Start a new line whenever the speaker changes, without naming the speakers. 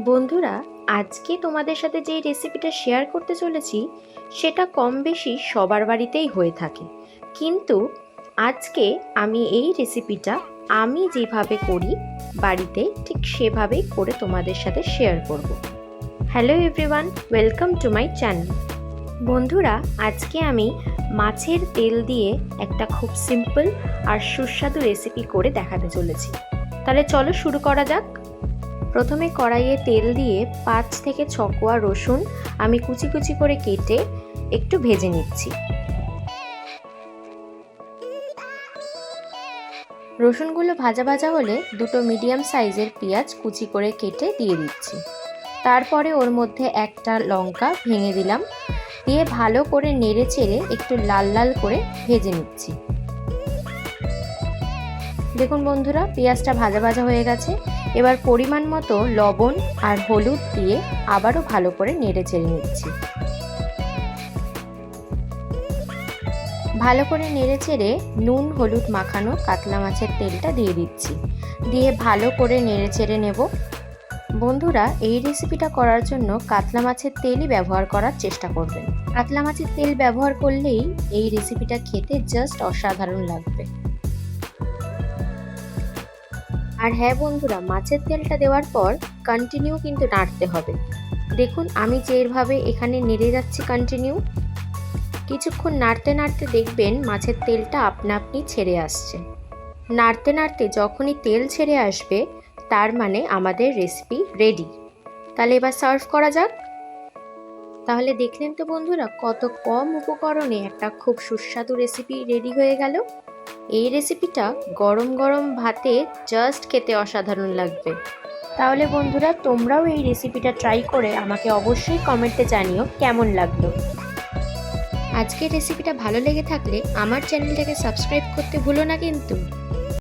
বন্ধুরা, আজকে তোমাদের সাথে যে রেসিপিটা শেয়ার করতে চলেছি সেটা কম বেশি সবার বাড়িতেই হয়ে থাকে, কিন্তু আজকে আমি এই রেসিপিটা আমি যেভাবে করি বাড়িতে ঠিক সেভাবেই করে তোমাদের সাথে শেয়ার করব। Hello everyone, welcome to my channel. বন্ধুরা, আজকে আমি মাছের তেল দিয়ে একটা খুব সিম্পল আর সুস্বাদু রেসিপি করে দেখাতে চলেছি। তাহলে চলো শুরু করা যাক। প্রথমে কড়াইয়ে তেল দিয়ে 5 থেকে 6 কোয়া রসুন আমি কুচি কুচি করে কেটে একটু ভেজে নিচ্ছি। রসুনগুলো ভাজা ভাজা হলে দুটো মিডিয়াম সাইজের পেঁয়াজ কুচি করে কেটে দিয়ে দিচ্ছি। তারপরে ওর মধ্যে একটা লঙ্কা ভেঙে দিলাম, দিয়ে ভালো করে নেড়ে চেড়ে একটু লাল লাল করে ভেজে নিচ্ছি। দেখুন বন্ধুরা, পেঁয়াজটা ভাজা ভাজা হয়ে গেছে। এবার পরিমাণ মতো লবণ আর হলুদ দিয়ে আবারও ভালো করে নেড়ে চেড়ে নিচ্ছি। ভালো করে নেড়ে চেড়ে নুন হলুদ মাখানো কাতলা মাছের তেলটা দিয়ে দিচ্ছি, দিয়ে ভালো করে নেড়ে চেড়ে নেব। বন্ধুরা, এই রেসিপিটা করার জন্য কাতলা মাছের তেলই ব্যবহার করার চেষ্টা করবেন। কাতলা মাছের তেল ব্যবহার করলেই এই রেসিপিটা খেতে জাস্ট অসাধারণ লাগবে। আর হ্যাঁ বন্ধুরা, মাছের তেলটা দেওয়ার পর কন্টিনিউ কিন্তু নাড়তে হবে। দেখুন আমি যেভাবে এখানে নেড়ে যাচ্ছি কন্টিনিউ, কিছুক্ষণ নাড়তে নাড়তে দেখবেন মাছের তেলটা আপনা আপনি ছেড়ে আসছে। নাড়তে নাড়তে যখনই তেল ছেড়ে আসবে তার মানে আমাদের রেসিপি রেডি। তাহলে এবার সার্ভ করা যাক। তাহলে দেখলেন তো বন্ধুরা, কত কম উপকরণে একটা খুব সুস্বাদু রেসিপি রেডি হয়ে গেল। এই রেসিপিটা গরম গরম ভাতে জাস্ট খেতে অসাধারণ লাগবে। তাহলে বন্ধুরা, তোমরাও এই রেসিপিটা ট্রাই করে আমাকে অবশ্যই কমেন্টে জানিও কেমন লাগলো। আজকের রেসিপিটা ভালো লেগে থাকলে আমার চ্যানেলটাকে সাবস্ক্রাইব করতে ভুলো না কিন্তু।